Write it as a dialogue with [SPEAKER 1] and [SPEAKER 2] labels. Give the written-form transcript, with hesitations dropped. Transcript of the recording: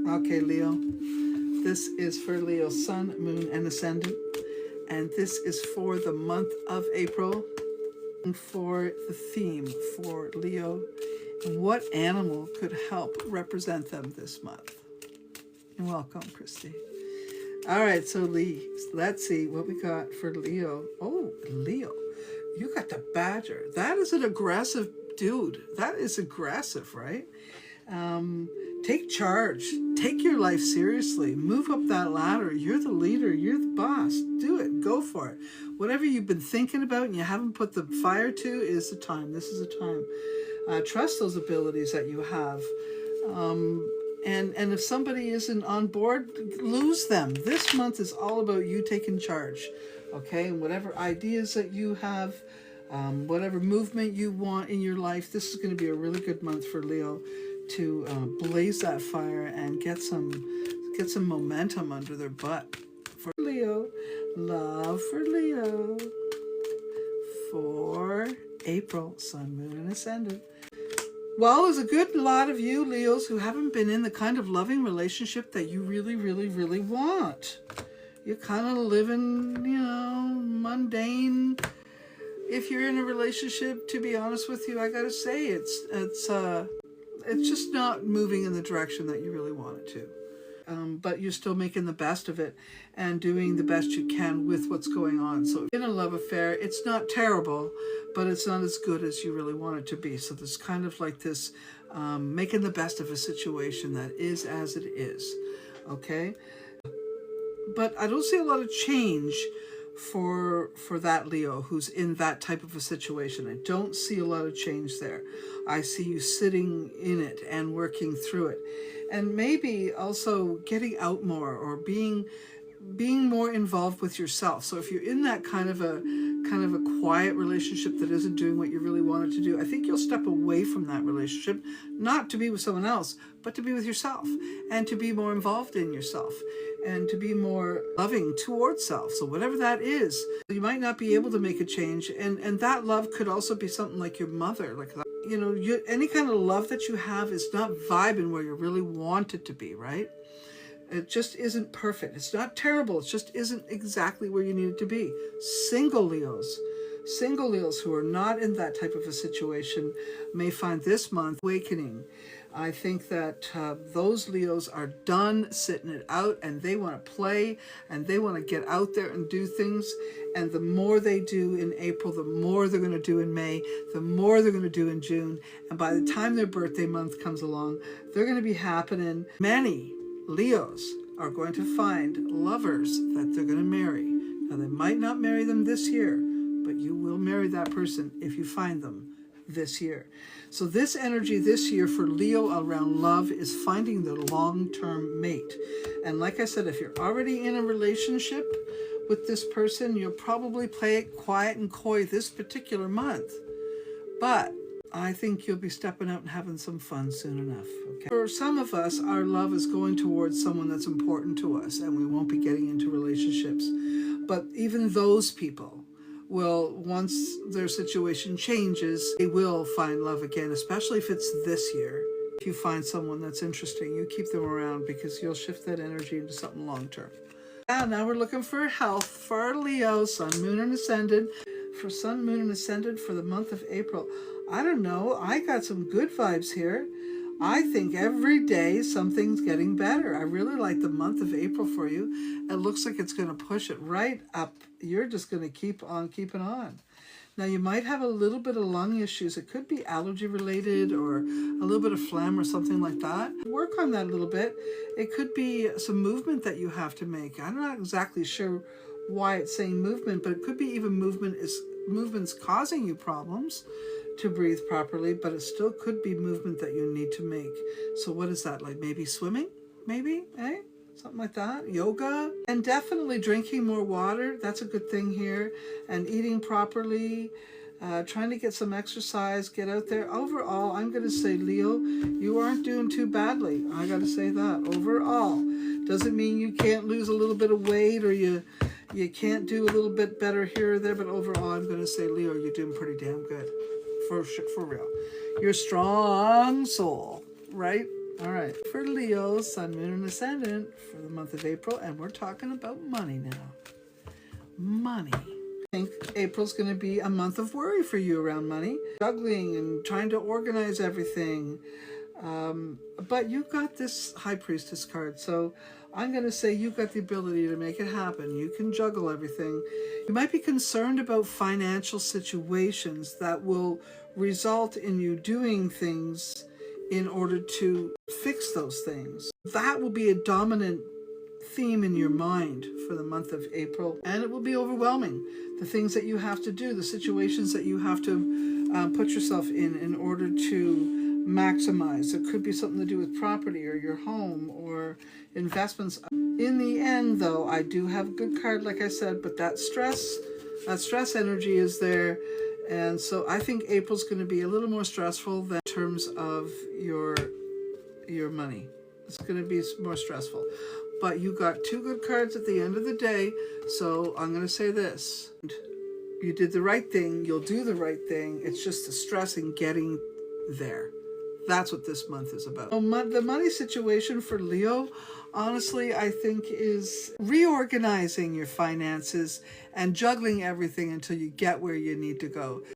[SPEAKER 1] Okay, Leo. This is for Leo, Sun, Moon, and Ascendant. And this is for the month of April. And for the theme for Leo, what animal could help represent them this month? You're welcome, Christy. All right, so Lee, let's see what we got for Leo. Oh, Leo, you got the badger. That is an aggressive dude. That is aggressive, right? Take charge. Take your life seriously. Move up that ladder. You're the leader. You're the boss. Do it. Go for it. Whatever you've been thinking about and you haven't put the fire to is the time. This is the time. Trust those abilities that you have. And if somebody isn't on board, lose them. This month is all about you taking charge. Okay? And whatever ideas that you have, whatever movement you want in your life, this is going to be a really good month for Leo to blaze that fire and get some momentum under their butt. For Leo, love for Leo, for April, Sun, Moon, and Ascendant. Well, there's a good lot of you, Leos, who haven't been in the kind of loving relationship that you really, really, really want. You're kind of living, mundane. If you're in a relationship, to be honest with you, I gotta say, it's just not moving in the direction that you really want it to. But you're still making the best of it and doing the best you can with what's going on. So in a love affair, it's not terrible, but it's not as good as you really want it to be. So there's kind of like this making the best of a situation that is as it is. Okay? But I don't see a lot of change for that Leo who's in that type of a situation. I don't see a lot of change there. I see you sitting in it and working through it, and maybe also getting out more or being more involved with yourself. So if you're in that kind of a quiet relationship that isn't doing what you really wanted to do, I think you'll step away from that relationship, not to be with someone else, but to be with yourself and to be more involved in yourself and to be more loving towards self. So whatever that is, you might not be able to make a change. And that love could also be something like your mother. Like, any kind of love that you have is not vibing where you really want it to be, right? It just isn't perfect. It's not terrible. It just isn't exactly where you need it to be. Single Leos who are not in that type of a situation may find this month awakening. I think that those Leos are done sitting it out and they want to play and they want to get out there and do things. And the more they do in April, the more they're going to do in May, the more they're going to do in June. And by the time their birthday month comes along, they're going to be happening. Many Leos are going to find lovers that they're going to marry. Now, they might not marry them this year, but you will marry that person if you find them this year. So this energy this year for Leo around love is finding the long-term mate. And like I said, if you're already in a relationship with this person, you'll probably play it quiet and coy this particular month. But I think you'll be stepping out and having some fun soon enough. Okay. For some of us, our love is going towards someone that's important to us, and we won't be getting into relationships. But even those people will, once their situation changes, they will find love again, especially if it's this year. If you find someone that's interesting, you keep them around because you'll shift that energy into something long-term. And now we're looking for health for our Leo, Sun, Moon, and Ascendant. For Sun, Moon, and Ascendant for the month of April. I don't know. I got some good vibes here. I think every day something's getting better. I really like the month of April for you. It looks like it's going to push it right up. You're just going to keep on keeping on. Now, you might have a little bit of lung issues. It could be allergy related or a little bit of phlegm or something like that. Work on that a little bit. It could be some movement that you have to make. I'm not exactly sure why it's saying movement, but it could be even movement's causing you problems to breathe properly, but it still could be movement that you need to make. So what is that, like maybe swimming? Maybe, eh? Something like that. Yoga. And definitely drinking more water. That's a good thing here. And eating properly. Trying to get some exercise. Get out there. Overall, I'm going to say, Leo, you aren't doing too badly. I got to say that. Overall. Doesn't mean you can't lose a little bit of weight or you can't do a little bit better here or there, but overall, I'm going to say, Leo, you're doing pretty damn good. For real. You're a strong soul, right? All right, for Leo, Sun, Moon, and Ascendant for the month of April, and we're talking about money now. Money. I think April's going to be a month of worry for you around money, juggling and trying to organize everything. But you got this High Priestess card, so I'm going to say you've got the ability to make it happen. You can juggle everything. You might be concerned about financial situations that will result in you doing things in order to fix those things. That will be a dominant theme in your mind for the month of April, and it will be overwhelming. The things that you have to do, the situations that you have to put yourself in order to maximize. It could be something to do with property or your home or investments. In the end, though, I do have a good card, like I said, but that stress energy is there. And so I think April's going to be a little more stressful than in terms of your money. It's going to be more stressful. But you got two good cards at the end of the day. So I'm going to say this. You did the right thing. You'll do the right thing. It's just the stress in getting there. That's what this month is about. The money situation for Leo, honestly, I think is reorganizing your finances and juggling everything until you get where you need to go.